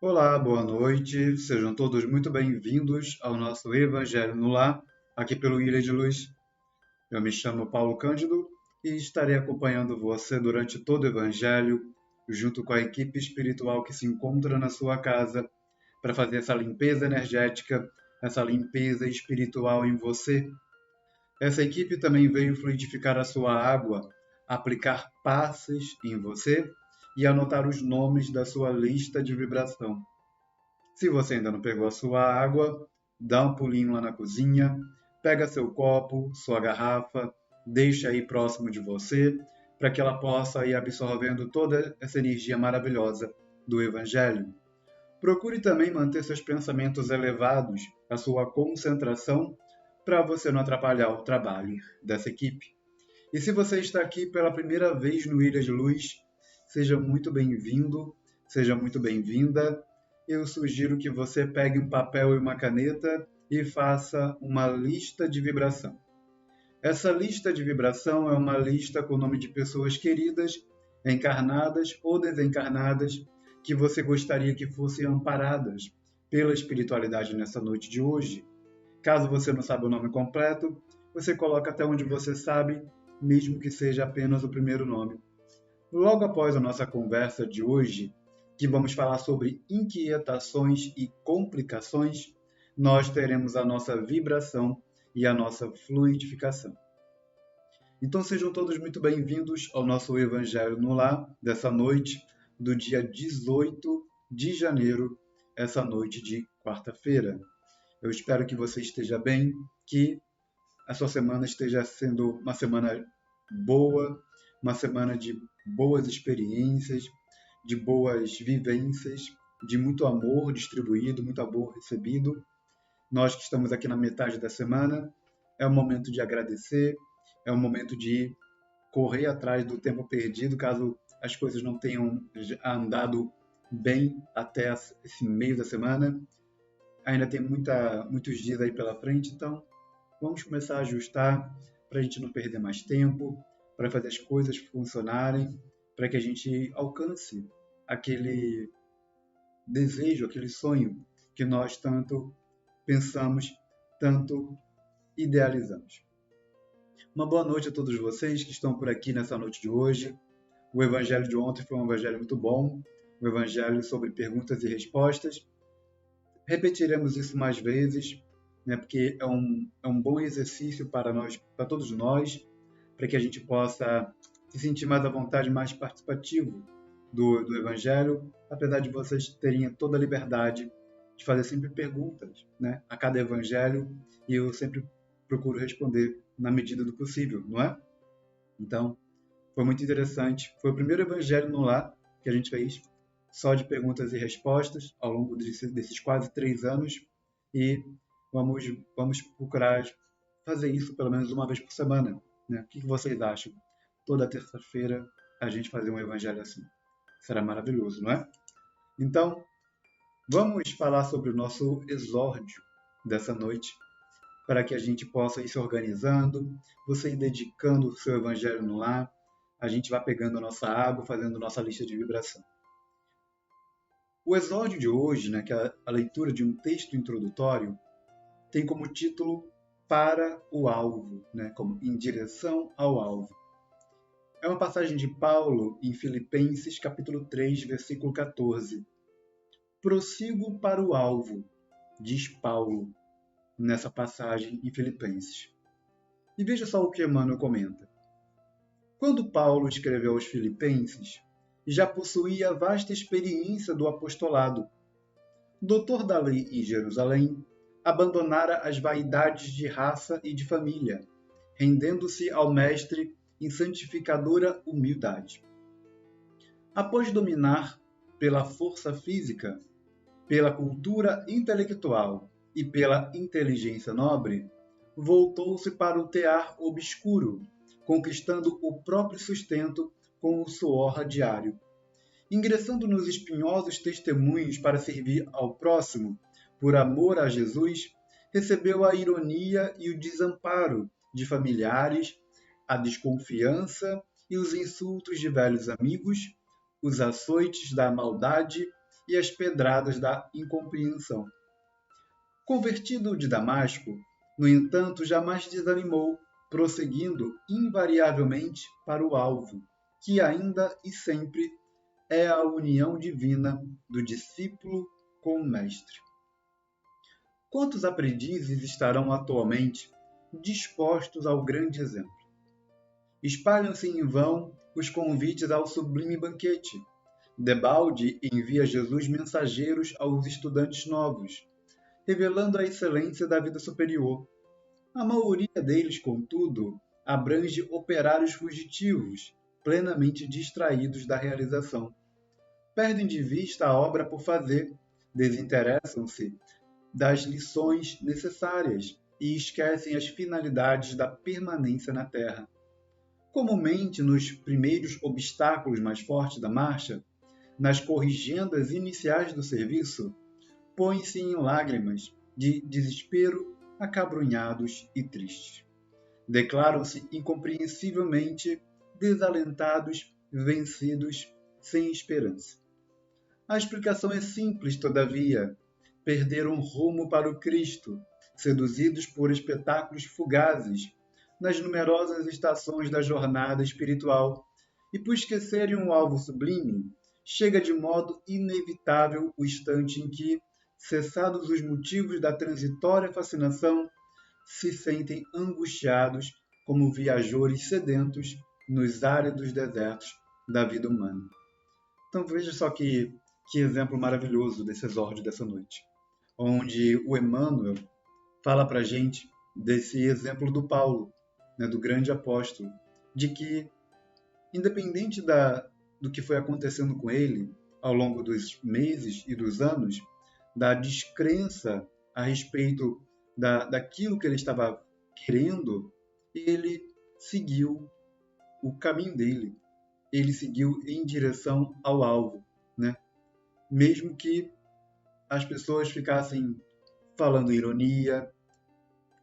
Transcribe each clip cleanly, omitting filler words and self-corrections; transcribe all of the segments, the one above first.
Olá, boa noite. Sejam todos muito bem-vindos ao nosso Evangelho no Lar, aqui pelo Ilha de Luz. Eu me chamo Paulo Cândido e estarei acompanhando você durante todo o Evangelho, junto com a equipe espiritual que se encontra na sua casa, para fazer essa limpeza energética, essa limpeza espiritual em você. Essa equipe também veio fluidificar a sua água, aplicar passes em você e anotar os nomes da sua lista de vibração. Se você ainda não pegou a sua água, dá um pulinho lá na cozinha, pega seu copo, sua garrafa, deixa aí próximo de você, para que ela possa ir absorvendo toda essa energia maravilhosa do Evangelho. Procure também manter seus pensamentos elevados, a sua concentração, para você não atrapalhar o trabalho dessa equipe. E se você está aqui pela primeira vez no Ilha de Luz, seja muito bem-vindo, seja muito bem-vinda. Eu sugiro que você pegue um papel e uma caneta e faça uma lista de vibração. Essa lista de vibração é uma lista com o nome de pessoas queridas, encarnadas ou desencarnadas, que você gostaria que fossem amparadas pela espiritualidade nessa noite de hoje. Caso você não saiba o nome completo, você coloca até onde você sabe, mesmo que seja apenas o primeiro nome. Logo após a nossa conversa de hoje, que vamos falar sobre inquietações e complicações, nós teremos a nossa vibração e a nossa fluidificação. Então sejam todos muito bem-vindos ao nosso Evangelho no Lar dessa noite, do dia 18 de janeiro, essa noite de quarta-feira. Eu espero que você esteja bem, que a sua semana esteja sendo uma semana boa, uma semana de boas experiências, de boas vivências, de muito amor distribuído, muito amor recebido. Nós que estamos aqui na metade da semana, é o momento de agradecer, é o momento de correr atrás do tempo perdido, caso as coisas não tenham andado bem até esse meio da semana. Ainda tem muitos dias aí pela frente, então vamos começar a ajustar para a gente não perder mais tempo, para fazer as coisas funcionarem, para que a gente alcance aquele desejo, aquele sonho que nós tanto pensamos, tanto idealizamos. Uma boa noite a todos vocês que estão por aqui nessa noite de hoje. O evangelho de ontem foi um evangelho muito bom, um evangelho sobre perguntas e respostas. Repetiremos isso mais vezes, né, porque é um bom exercício para nós, para todos nós, para que a gente possa se sentir mais à vontade, mais participativo do Evangelho, apesar de vocês terem toda a liberdade de fazer sempre perguntas, né, a cada Evangelho, e eu sempre procuro responder na medida do possível, não é? Então, foi muito interessante. Foi o primeiro Evangelho no Lar que a gente fez, só de perguntas e respostas, ao longo desses quase 3 anos, e vamos procurar fazer isso pelo menos uma vez por semana. Né? O que vocês acham? Toda terça-feira a gente fazer um evangelho assim. Será maravilhoso, não é? Então, vamos falar sobre o nosso exórdio dessa noite, para que a gente possa ir se organizando, você ir dedicando o seu evangelho no lar, a gente vai pegando a nossa água, fazendo nossa lista de vibração. O exórdio de hoje, né, que é a leitura de um texto introdutório, tem como título Para o Alvo, né, como em direção ao alvo. É uma passagem de Paulo em Filipenses, capítulo 3, versículo 14. Prossigo para o alvo, diz Paulo nessa passagem em Filipenses. E veja só o que Emmanuel comenta. Quando Paulo escreveu aos Filipenses, já possuía vasta experiência do apostolado. Doutor da lei em Jerusalém, abandonara as vaidades de raça e de família, rendendo-se ao Mestre em santificadora humildade. Após dominar pela força física, pela cultura intelectual e pela inteligência nobre, voltou-se para o tear obscuro, conquistando o próprio sustento com o suor diário. Ingressando nos espinhosos testemunhos para servir ao próximo, por amor a Jesus, recebeu a ironia e o desamparo de familiares, a desconfiança e os insultos de velhos amigos, os açoites da maldade e as pedradas da incompreensão. Convertido de Damasco, no entanto, jamais desanimou, prosseguindo invariavelmente para o alvo, que ainda e sempre é a união divina do discípulo com o Mestre. Quantos aprendizes estarão atualmente dispostos ao grande exemplo? Espalham-se em vão os convites ao sublime banquete. Debalde envia Jesus mensageiros aos estudantes novos, revelando a excelência da vida superior. A maioria deles, contudo, abrange operários fugitivos, plenamente distraídos da realização. Perdem de vista a obra por fazer, desinteressam-se das lições necessárias e esquecem as finalidades da permanência na Terra. Comumente, nos primeiros obstáculos mais fortes da marcha, nas corrigendas iniciais do serviço, põem-se em lágrimas de desespero, acabrunhados e tristes. Declaram-se incompreensivelmente desalentados, vencidos, sem esperança. A explicação é simples, todavia. Perderam rumo para o Cristo, seduzidos por espetáculos fugazes, nas numerosas estações da jornada espiritual, e por esquecerem um alvo sublime, chega de modo inevitável o instante em que, cessados os motivos da transitória fascinação, se sentem angustiados como viajores sedentos nos áridos desertos da vida humana. Então veja só que exemplo maravilhoso desse exórdio dessa noite, onde o Emmanuel fala para a gente desse exemplo do Paulo, né, do grande apóstolo, de que, independente do que foi acontecendo com ele ao longo dos meses e dos anos, da descrença a respeito daquilo que ele estava querendo, ele seguiu o caminho dele, ele seguiu em direção ao alvo, né? Mesmo que as pessoas ficassem falando ironia,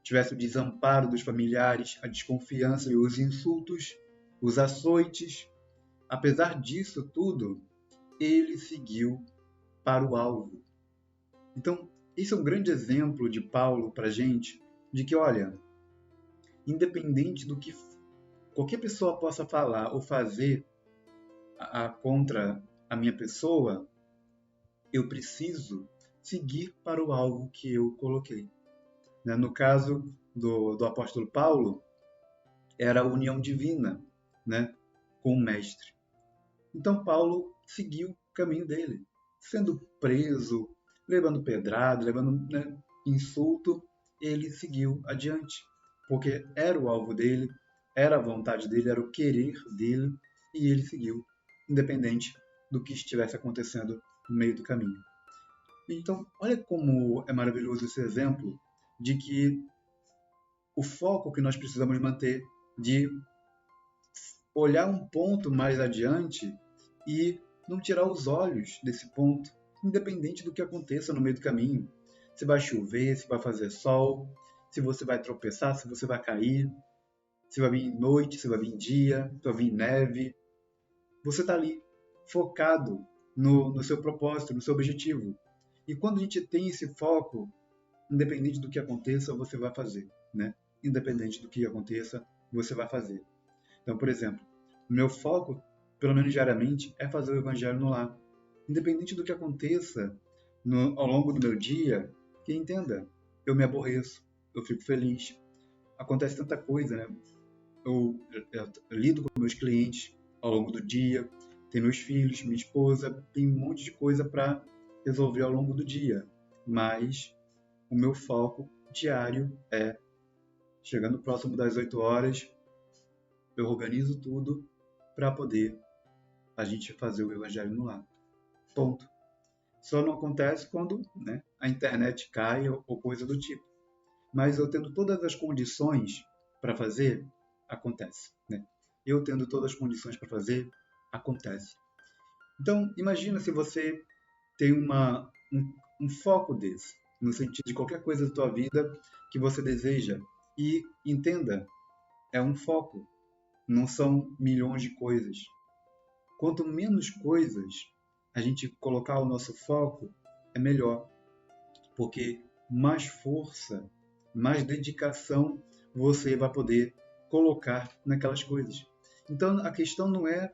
tivesse o desamparo dos familiares, a desconfiança e os insultos, os açoites, apesar disso tudo, ele seguiu para o alvo. Então, esse é um grande exemplo de Paulo para a gente, de que, olha, independente do que qualquer pessoa possa falar ou fazer contra a minha pessoa, eu preciso seguir para o alvo que eu coloquei. No caso do apóstolo Paulo, era a união divina, né, com o Mestre. Então Paulo seguiu o caminho dele, sendo preso, levando pedrada, levando, né, insulto, ele seguiu adiante, porque era o alvo dele, era a vontade dele, era o querer dele, e ele seguiu, independente do que estivesse acontecendo no meio do caminho. Então, olha como é maravilhoso esse exemplo de que o foco que nós precisamos manter, de olhar um ponto mais adiante e não tirar os olhos desse ponto, independente do que aconteça no meio do caminho. Se vai chover, se vai fazer sol, se você vai tropeçar, se você vai cair, se vai vir noite, se vai vir dia, se vai vir neve. Você está ali, focado no seu propósito, no seu objetivo. E quando a gente tem esse foco, independente do que aconteça, você vai fazer, né? Independente do que aconteça, você vai fazer. Então, por exemplo, o meu foco, pelo menos diariamente, é fazer o Evangelho no lar. Independente do que aconteça ao longo do meu dia, que entenda, eu me aborreço, eu fico feliz. Acontece tanta coisa, né? Eu lido com meus clientes ao longo do dia, tenho meus filhos, minha esposa, tem um monte de coisa para resolver ao longo do dia. Mas o meu foco diário é, chegando próximo das 8 horas, eu organizo tudo para poder a gente fazer o Evangelho no lar. Ponto. Só não acontece quando, né, a internet cai ou coisa do tipo. Mas eu tendo todas as condições para fazer, acontece, né? Eu tendo todas as condições para fazer, acontece. Então, imagina se você tem um foco desse, no sentido de qualquer coisa da tua vida que você deseja. E entenda, é um foco, não são milhões de coisas. Quanto menos coisas a gente colocar o nosso foco, é melhor, porque mais força, mais dedicação você vai poder colocar naquelas coisas. Então, a questão não é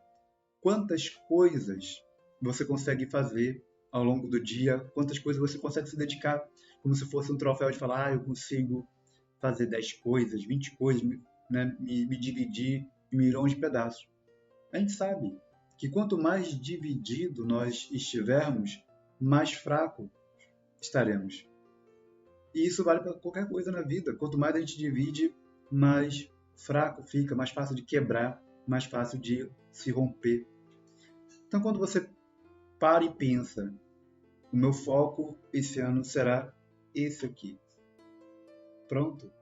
quantas coisas você consegue fazer ao longo do dia, quantas coisas você consegue se dedicar, como se fosse um troféu de falar, eu consigo fazer 10 coisas, 20 coisas, né, me dividir em milhões de pedaços. A gente sabe que quanto mais dividido nós estivermos, mais fraco estaremos. E isso vale para qualquer coisa na vida. Quanto mais a gente divide, mais fraco fica, mais fácil de quebrar, mais fácil de se romper. Então, quando você para e pensa, o meu foco esse ano será esse aqui. Pronto.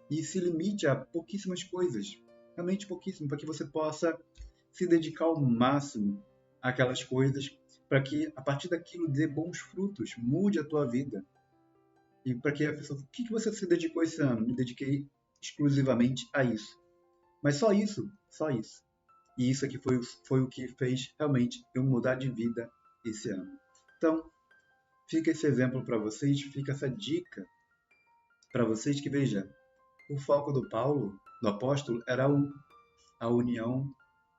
E se limite a pouquíssimas coisas. Realmente pouquíssimo, para que você possa se dedicar ao máximo àquelas coisas, para que a partir daquilo dê bons frutos, mude a tua vida. E para que a pessoa, o que você se dedicou esse ano? Me dediquei exclusivamente a isso. Mas só isso, só isso. E isso aqui foi o que fez realmente eu mudar de vida esse ano. Então, fica esse exemplo para vocês, fica essa dica para vocês que, veja, o foco do Paulo, do apóstolo, era a união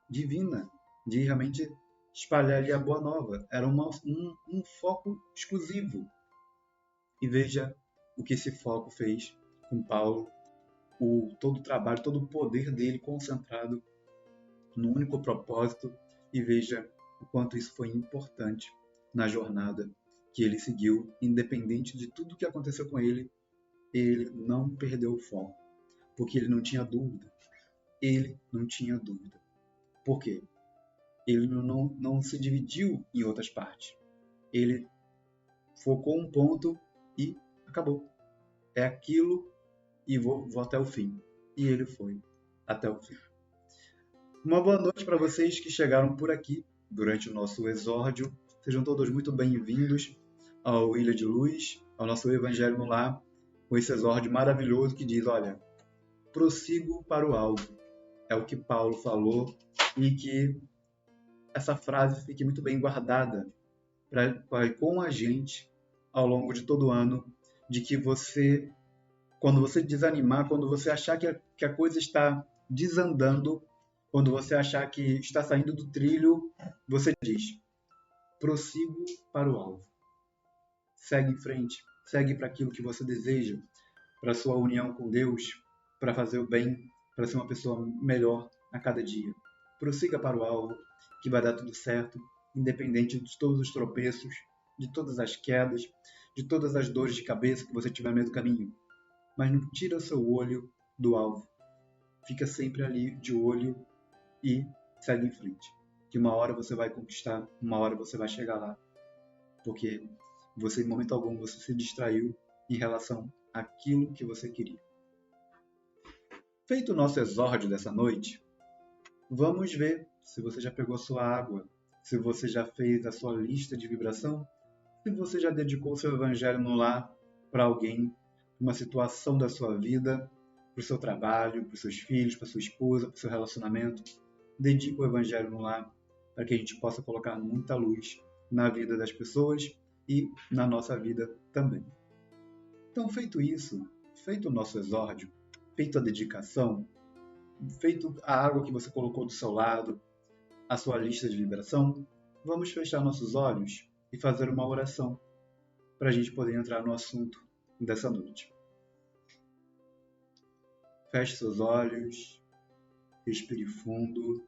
divina, de realmente espalhar ali a boa nova. Era um foco exclusivo. E veja o que esse foco fez com Paulo, todo o trabalho, todo o poder dele concentrado num único propósito, e veja o quanto isso foi importante na jornada que ele seguiu, independente de tudo que aconteceu com ele não perdeu o foco, porque ele não tinha dúvida. Ele não tinha dúvida. Por quê? Ele não se dividiu em outras partes. Ele focou um ponto e acabou. É aquilo e vou até o fim. E ele foi até o fim. Uma boa noite para vocês que chegaram por aqui durante o nosso exórdio. Sejam todos muito bem-vindos ao Ilha de Luz, ao nosso Evangelho no Lar, com esse exórdio maravilhoso que diz, olha, prossigo para o alvo. É o que Paulo falou, e que essa frase fique muito bem guardada com a gente ao longo de todo o ano, de que você, quando você desanimar, quando você achar que a coisa está desandando, quando você achar que está saindo do trilho, você diz, prossigo para o alvo. Segue em frente, segue para aquilo que você deseja, para a sua união com Deus, para fazer o bem, para ser uma pessoa melhor a cada dia. Prossiga para o alvo, que vai dar tudo certo, independente de todos os tropeços, de todas as quedas, de todas as dores de cabeça que você tiver no meio do caminho. Mas não tira o seu olho do alvo. Fica sempre ali de olho e segue em frente. Que uma hora você vai conquistar, uma hora você vai chegar lá. Porque você, em momento algum, você se distraiu em relação àquilo que você queria. Feito o nosso exórdio dessa noite, vamos ver se você já pegou sua água, se você já fez a sua lista de vibração, se você já dedicou o seu evangelho no lar para alguém, uma situação da sua vida, para o seu trabalho, para os seus filhos, para sua esposa, para o seu relacionamento. Dedique o evangelho no lar para que a gente possa colocar muita luz na vida das pessoas e na nossa vida também. Então, feito isso, feito o nosso exórdio, feito a dedicação, feito a água que você colocou do seu lado, a sua lista de vibração, vamos fechar nossos olhos e fazer uma oração para a gente poder entrar no assunto dessa noite. Feche seus olhos, respire fundo.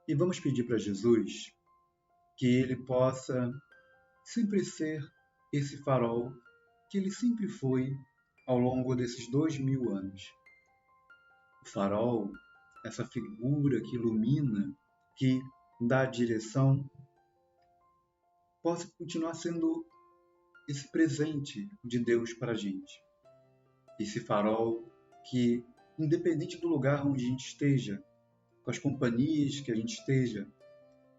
E vamos pedir para Jesus que ele possa sempre ser esse farol que ele sempre foi ao longo desses 2000 anos. O farol, essa figura que ilumina, que dá a direção, possa continuar sendo esse presente de Deus para a gente. Esse farol que, independente do lugar onde a gente esteja, com as companhias que a gente esteja,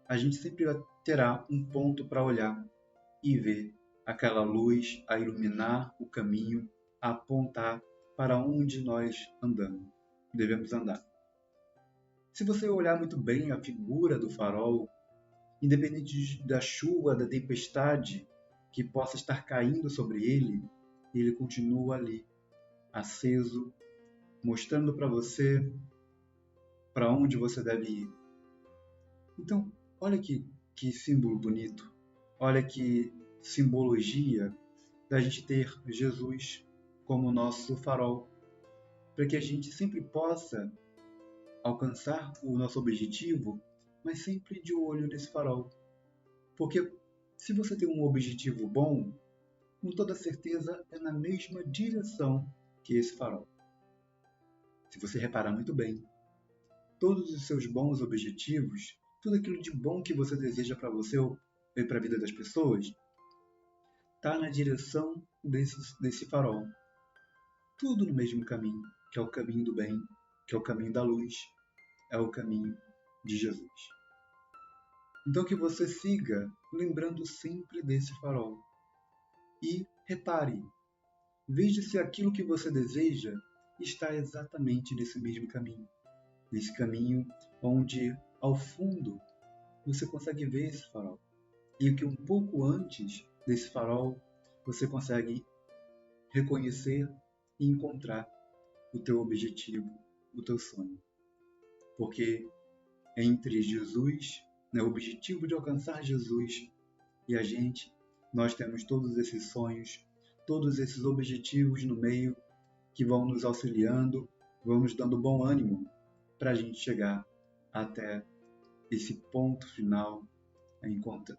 a gente sempre terá um ponto para olhar e ver aquela luz a iluminar o caminho, a apontar para onde nós andamos. devemos andar. Se você olhar muito bem a figura do farol, independente da chuva, da tempestade que possa estar caindo sobre ele, ele continua ali, aceso, mostrando para você para onde você deve ir. Então, olha que símbolo bonito, olha que simbologia da gente ter Jesus como nosso farol, para que a gente sempre possa alcançar o nosso objetivo, mas sempre de olho nesse farol. Porque se você tem um objetivo bom, com toda certeza é na mesma direção que esse farol. Se você reparar muito bem, todos os seus bons objetivos, tudo aquilo de bom que você deseja para você ou para a vida das pessoas, está na direção desse farol. Tudo no mesmo caminho, que é o caminho do bem, que é o caminho da luz, é o caminho de Jesus. Então que você siga lembrando sempre desse farol. E repare, veja se aquilo que você deseja está exatamente nesse mesmo caminho. Nesse caminho onde, ao fundo, você consegue ver esse farol. E que um pouco antes desse farol, você consegue reconhecer e encontrar o teu objetivo, o teu sonho. Porque entre Jesus, o objetivo de alcançar Jesus e a gente, nós temos todos esses sonhos, todos esses objetivos no meio que vão nos auxiliando, vão nos dando bom ânimo para a gente chegar até esse ponto final,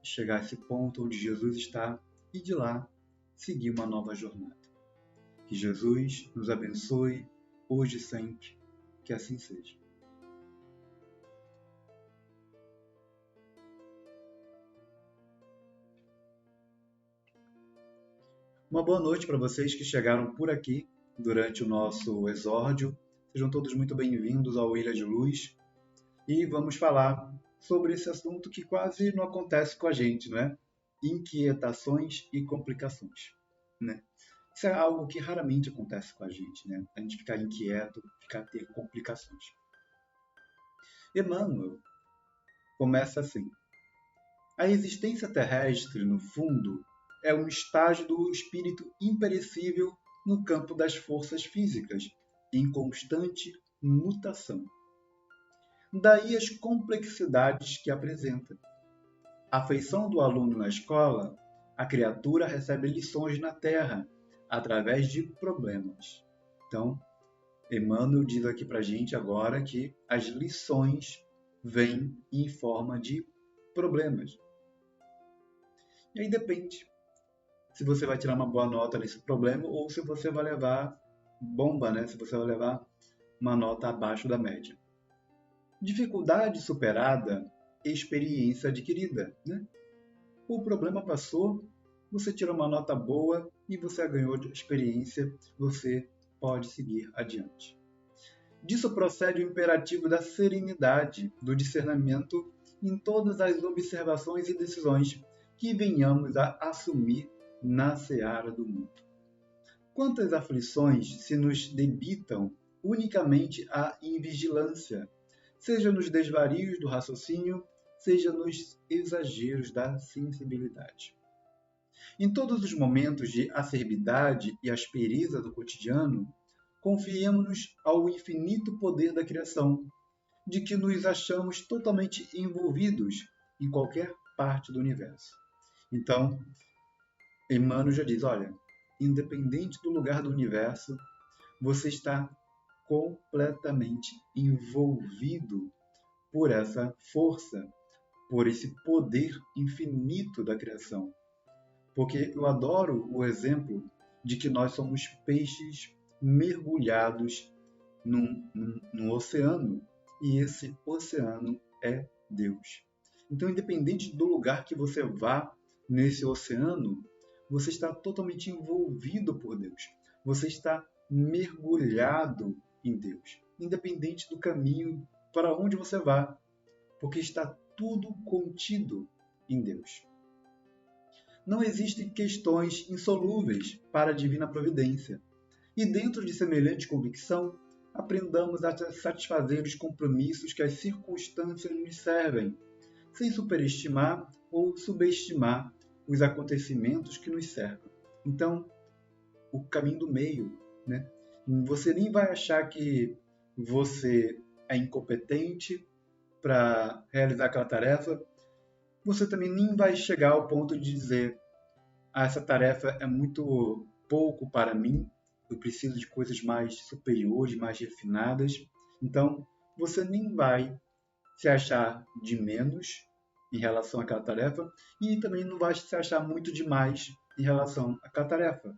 chegar a esse ponto onde Jesus está e de lá seguir uma nova jornada. Que Jesus nos abençoe hoje e sempre, que assim seja. Uma boa noite para vocês que chegaram por aqui durante o nosso exórdio. Sejam todos muito bem-vindos ao Ilha de Luz. E vamos falar sobre esse assunto que quase não acontece com a gente, não é? Inquietações e complicações, né? Isso é algo que raramente acontece com a gente, né? A gente ficar inquieto, ter complicações. Emmanuel começa assim: a existência terrestre, no fundo, é um estágio do espírito imperecível no campo das forças físicas, em constante mutação. Daí as complexidades que apresenta. A feição do aluno na escola, a criatura recebe lições na Terra, através de problemas. Então, Emmanuel diz aqui para a gente agora que as lições vêm em forma de problemas. E aí depende se você vai tirar uma boa nota nesse problema ou se você vai levar bomba, né? Se você vai levar uma nota abaixo da média. Dificuldade superada, experiência adquirida, né? O problema passou, você tirou uma nota boa e você ganhou de experiência, você pode seguir adiante. Disso procede o imperativo da serenidade, do discernimento em todas as observações e decisões que venhamos a assumir na seara do mundo. Quantas aflições se nos debitam unicamente à invigilância, seja nos desvarios do raciocínio, seja nos exageros da sensibilidade. Em todos os momentos de acerbidade e aspereza do cotidiano, confiemos-nos ao infinito poder da criação, de que nos achamos totalmente envolvidos em qualquer parte do universo. Então, Emmanuel já diz, olha, independente do lugar do universo, você está completamente envolvido por essa força, por esse poder infinito da criação. Porque eu adoro o exemplo de que nós somos peixes mergulhados num oceano, e esse oceano é Deus. Então, independente do lugar que você vá nesse oceano, você está totalmente envolvido por Deus. Você está mergulhado em Deus, independente do caminho para onde você vá, porque está tudo contido em Deus. Não existem questões insolúveis para a divina providência, e dentro de semelhante convicção, aprendamos a satisfazer os compromissos que as circunstâncias nos servem, sem superestimar ou subestimar os acontecimentos que nos cercam. Então, o caminho do meio, né? Você nem vai achar que você é incompetente para realizar aquela tarefa. Você também nem vai chegar ao ponto de dizer: essa tarefa é muito pouco para mim, eu preciso de coisas mais superiores, mais refinadas. Então, você nem vai se achar de menos em relação àquela tarefa e também não vai se achar muito de mais em relação àquela tarefa.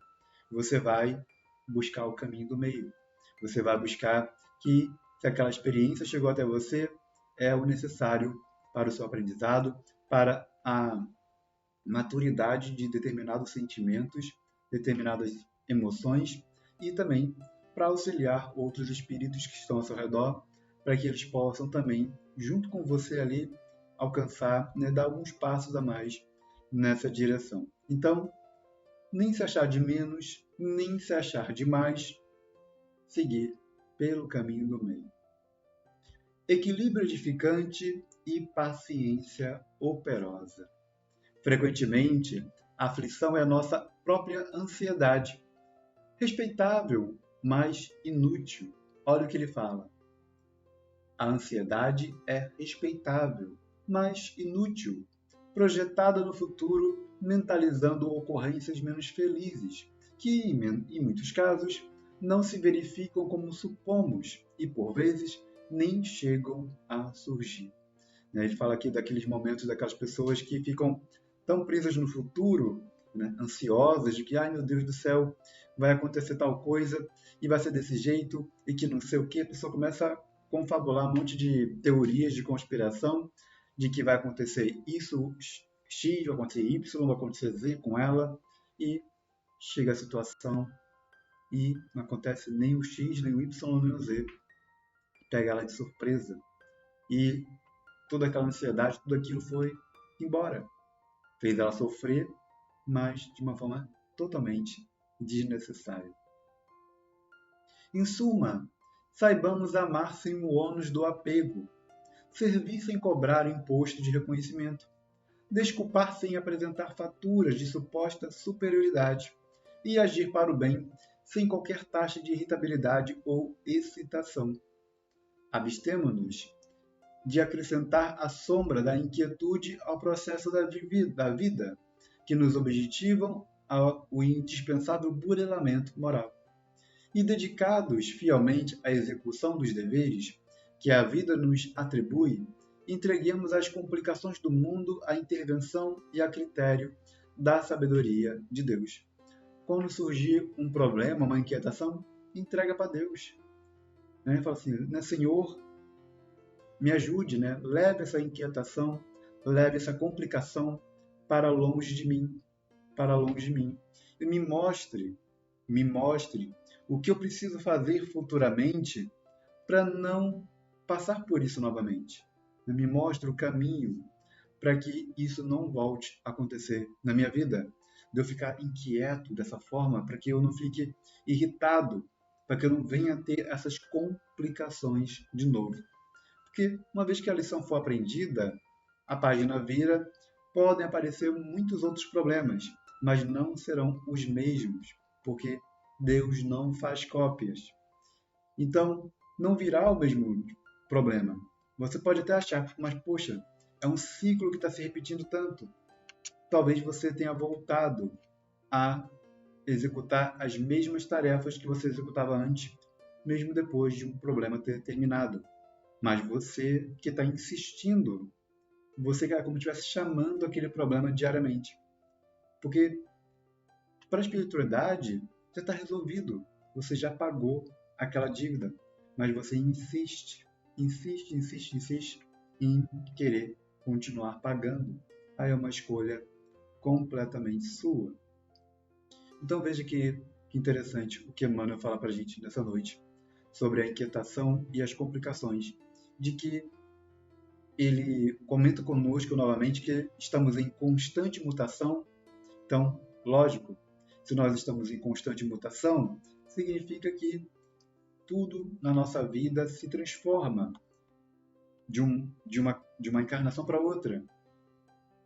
Você vai buscar o caminho do meio. Você vai buscar que, se aquela experiência chegou até você, é o necessário para o seu aprendizado, para a maturidade de determinados sentimentos, determinadas emoções e também para auxiliar outros espíritos que estão ao seu redor, para que eles possam também, junto com você ali, alcançar, né, dar alguns passos a mais nessa direção. Então, nem se achar de menos, nem se achar de mais, seguir pelo caminho do meio. Equilíbrio edificante e paciência operosa. Frequentemente, a aflição é a nossa própria ansiedade. Respeitável, mas inútil. Olha o que ele fala. A ansiedade é respeitável, mas inútil, projetada no futuro, mentalizando ocorrências menos felizes, que, em muitos casos, não se verificam como supomos e, por vezes, nem chegam a surgir. Ele fala aqui daqueles momentos daquelas pessoas que ficam tão presas no futuro, né, ansiosas, de que, ai meu Deus do céu, vai acontecer tal coisa e vai ser desse jeito e que não sei o que. A pessoa começa a confabular um monte de teorias de conspiração de que vai acontecer isso, X, vai acontecer Y, vai acontecer Z com ela, e chega a situação e não acontece nem o X, nem o Y, nem o Z. Pega ela de surpresa e toda aquela ansiedade, tudo aquilo foi embora. Fez ela sofrer, mas de uma forma totalmente desnecessária. Em suma, saibamos amar sem o ônus do apego, servir sem cobrar imposto de reconhecimento, desculpar sem apresentar faturas de suposta superioridade e agir para o bem sem qualquer taxa de irritabilidade ou excitação. Abstemo-nos de acrescentar a sombra da inquietude ao processo da vida, que nos objetivam ao indispensável burelamento moral. E dedicados fielmente à execução dos deveres que a vida nos atribui, entreguemos as complicações do mundo à intervenção e a critério da sabedoria de Deus. Quando surgir um problema, uma inquietação, entrega para Deus. Fala assim, né, Senhor, me ajude, né? Leve essa inquietação, leve essa complicação para longe de mim, para longe de mim. E me mostre o que eu preciso fazer futuramente para não passar por isso novamente. Me mostre o caminho para que isso não volte a acontecer na minha vida. De eu ficar inquieto dessa forma, para que eu não fique irritado, para que eu não venha a ter essas complicações de novo. Porque uma vez que a lição for aprendida, a página vira, podem aparecer muitos outros problemas, mas não serão os mesmos, porque Deus não faz cópias. Então, não virá o mesmo problema. Você pode até achar, mas poxa, é um ciclo que está se repetindo tanto. Talvez você tenha voltado a executar as mesmas tarefas que você executava antes, mesmo depois de um problema ter terminado. Mas você que está insistindo, você que é como se estivesse chamando aquele problema diariamente. Porque para a espiritualidade já está resolvido, você já pagou aquela dívida, mas você insiste em querer continuar pagando. Aí é uma escolha completamente sua. Então veja que interessante o que Emmanuel fala para a gente nessa noite sobre a inquietação e as complicações, de que ele comenta conosco novamente que estamos em constante mutação. Então, lógico, se nós estamos em constante mutação, significa que tudo na nossa vida se transforma de uma encarnação para outra.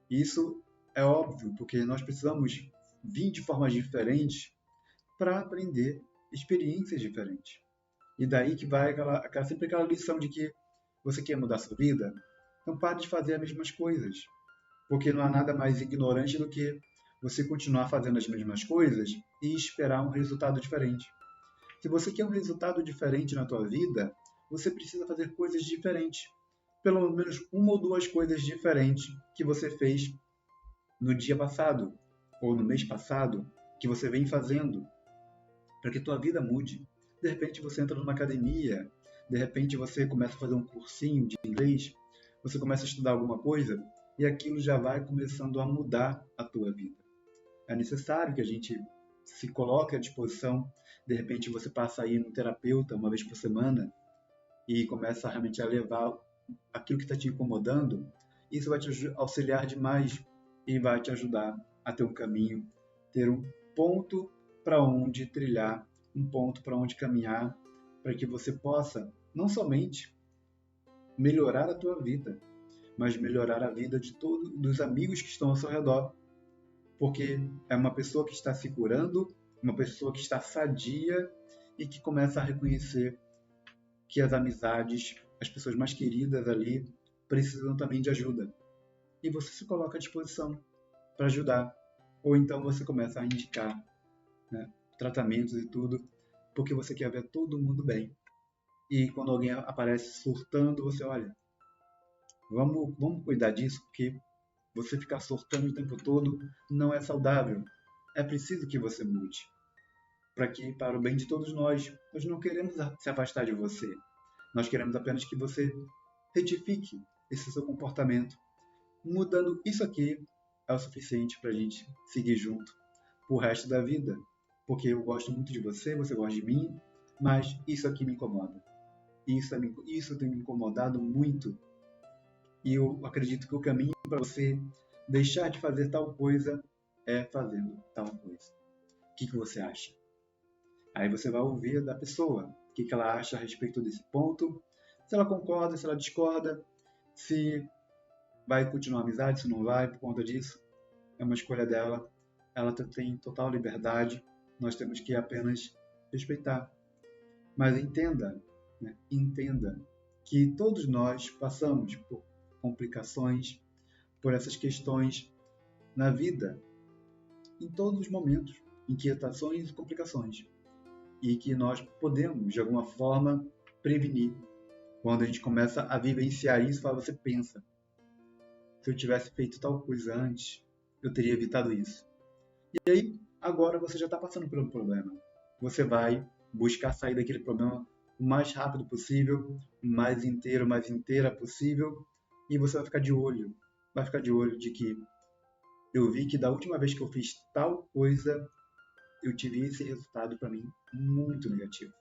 Isso é óbvio, porque nós precisamos vir de formas diferentes para aprender experiências diferentes. E daí que vai sempre aquela lição de que você quer mudar sua vida, não pare de fazer as mesmas coisas. Porque não há nada mais ignorante do que você continuar fazendo as mesmas coisas e esperar um resultado diferente. Se você quer um resultado diferente na tua vida, você precisa fazer coisas diferentes. Pelo menos uma ou duas coisas diferentes que você fez no dia passado ou no mês passado, que você vem fazendo, para que tua vida mude. De repente você entra numa academia, de repente você começa a fazer um cursinho de inglês, você começa a estudar alguma coisa e aquilo já vai começando a mudar a tua vida. É necessário que a gente se coloque à disposição. De repente você passa a ir no terapeuta uma vez por semana e começa realmente a levar aquilo que está te incomodando. Isso vai te auxiliar demais e vai te ajudar a ter um caminho, ter um ponto para onde trilhar, um ponto para onde caminhar, para que você possa não somente melhorar a tua vida, mas melhorar a vida de todos dos amigos que estão ao seu redor. Porque é uma pessoa que está se curando, uma pessoa que está sadia e que começa a reconhecer que as amizades, as pessoas mais queridas ali, precisam também de ajuda. E você se coloca à disposição para ajudar. Ou então você começa a indicar, né, tratamentos e tudo, porque você quer ver todo mundo bem. E quando alguém aparece surtando, você olha, vamos cuidar disso, porque você ficar surtando o tempo todo não é saudável. É preciso que você mude. Para o bem de todos nós. Nós não queremos se afastar de você. Nós queremos apenas que você retifique esse seu comportamento. Mudando isso aqui é o suficiente para a gente seguir junto pro resto da vida. Porque eu gosto muito de você, você gosta de mim, mas isso aqui me incomoda. Isso tem me incomodado muito. E eu acredito que o caminho para você deixar de fazer tal coisa é fazendo tal coisa. O que você acha? Aí você vai ouvir da pessoa o que ela acha a respeito desse ponto, se ela concorda, se ela discorda, se vai continuar a amizade, se não vai por conta disso. É uma escolha dela, ela tem total liberdade, nós temos que apenas respeitar. Mas entenda, né? Entenda que todos nós passamos por complicações, por essas questões na vida, em todos os momentos, inquietações e complicações, e que nós podemos, de alguma forma, prevenir. Quando a gente começa a vivenciar isso, você pensa, se eu tivesse feito tal coisa antes, eu teria evitado isso. E aí, agora você já está passando pelo problema. Você vai buscar sair daquele problema o mais rápido possível, o mais inteira possível, e você vai ficar de olho. Vai ficar de olho de que eu vi que da última vez que eu fiz tal coisa, eu tive esse resultado para mim muito negativo.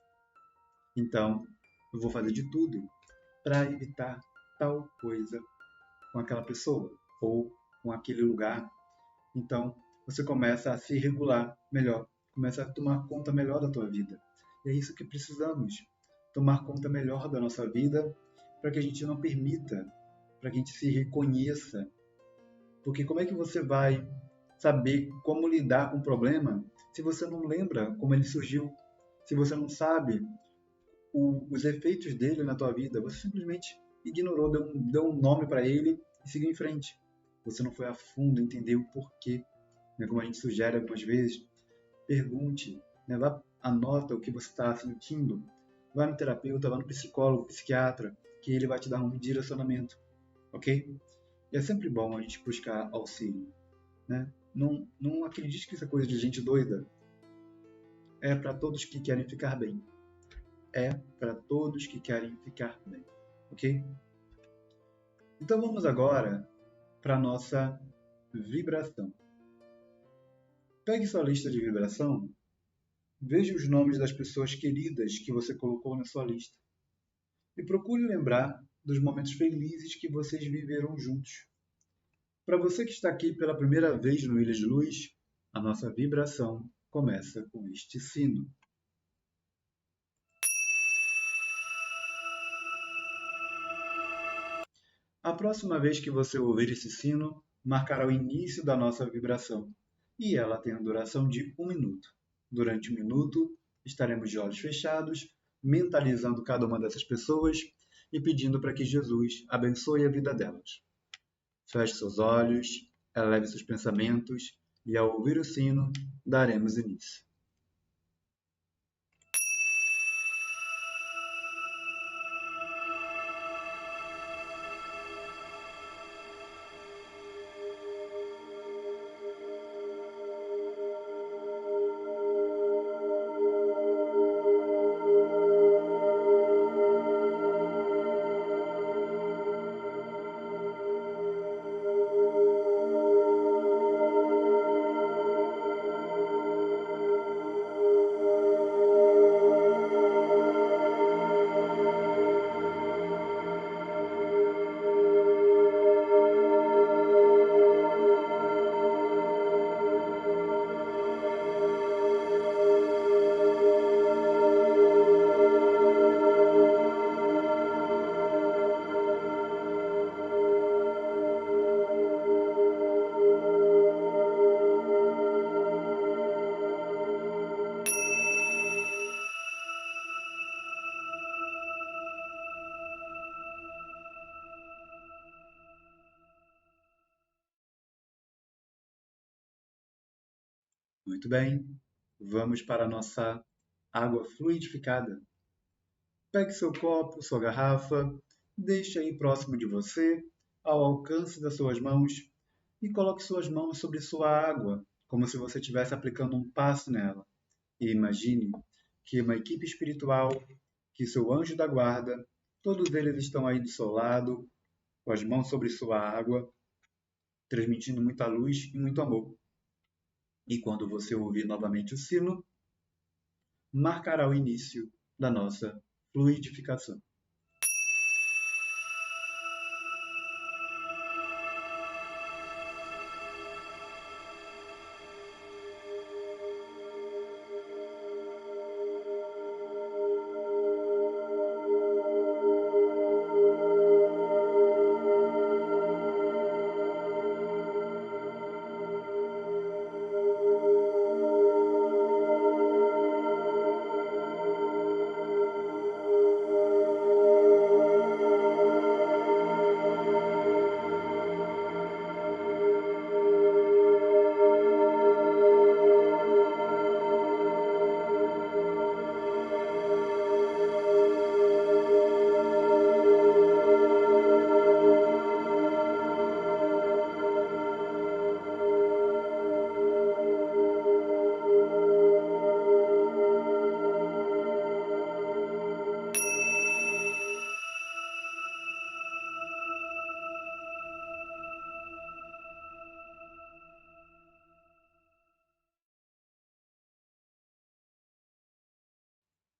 Então, eu vou fazer de tudo para evitar tal coisa com aquela pessoa ou com aquele lugar. Então, você começa a se regular melhor, começa a tomar conta melhor da tua vida. E é isso que precisamos, tomar conta melhor da nossa vida para que a gente não permita, para que a gente se reconheça. Porque como é que você vai saber como lidar com o problema se você não lembra como ele surgiu? Se você não sabe os efeitos dele na tua vida, você simplesmente ignorou, deu um nome para ele e seguiu em frente. Você não foi a fundo entender o porquê, né? Como a gente sugere algumas vezes, pergunte, né? Anota o que você está sentindo, vai no terapeuta, vai no psicólogo, psiquiatra, que ele vai te dar um direcionamento, ok? E é sempre bom a gente buscar auxílio, né? Não acredite que isso é coisa de gente doida. É para todos que querem ficar bem. É para todos que querem ficar bem, ok? Então vamos agora para a nossa vibração. Pegue sua lista de vibração, veja os nomes das pessoas queridas que você colocou na sua lista e procure lembrar dos momentos felizes que vocês viveram juntos. Para você que está aqui pela primeira vez no Ilha de Luz, a nossa vibração começa com este sino. A próxima vez que você ouvir esse sino, marcará o início da nossa vibração, e ela tem a duração de 1 minuto. Durante 1 minuto, estaremos de olhos fechados, mentalizando cada uma dessas pessoas e pedindo para que Jesus abençoe a vida delas. Feche seus olhos, eleve seus pensamentos e, ao ouvir o sino, daremos início. Muito bem, vamos para a nossa água fluidificada. Pegue seu copo, sua garrafa, deixe aí próximo de você, ao alcance das suas mãos, e coloque suas mãos sobre sua água, como se você estivesse aplicando um passe nela. E imagine que uma equipe espiritual, que seu anjo da guarda, todos eles estão aí do seu lado, com as mãos sobre sua água, transmitindo muita luz e muito amor. E quando você ouvir novamente o sino, marcará o início da nossa fluidificação.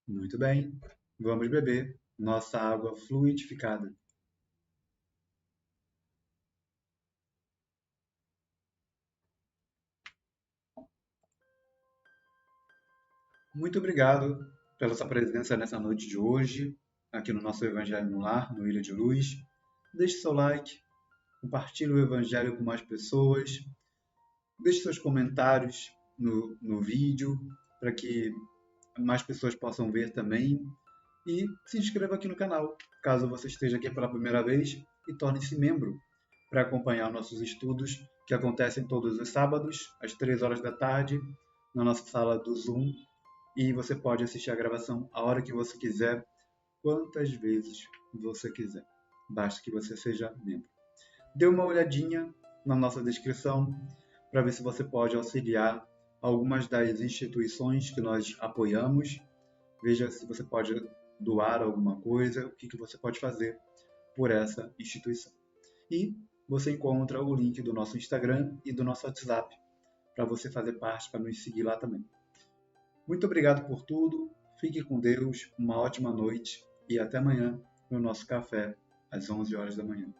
Muito bem, vamos beber nossa água fluidificada. Muito obrigado pela sua presença nessa noite de hoje, aqui no nosso Evangelho no Lar, no Ilha de Luz. Deixe seu like, compartilhe o Evangelho com mais pessoas, deixe seus comentários no vídeo, para que mais pessoas possam ver também. E se inscreva aqui no canal, caso você esteja aqui pela primeira vez, e torne-se membro para acompanhar nossos estudos, que acontecem todos os sábados, às 3 horas da tarde, na nossa sala do Zoom. E você pode assistir a gravação a hora que você quiser, quantas vezes você quiser. Basta que você seja membro. Dê uma olhadinha na nossa descrição para ver se você pode auxiliar algumas das instituições que nós apoiamos. Veja se você pode doar alguma coisa, o que você pode fazer por essa instituição. E você encontra o link do nosso Instagram e do nosso WhatsApp para você fazer parte, para nos seguir lá também. Muito obrigado por tudo, fique com Deus, uma ótima noite e até amanhã no nosso café às 11 horas da manhã.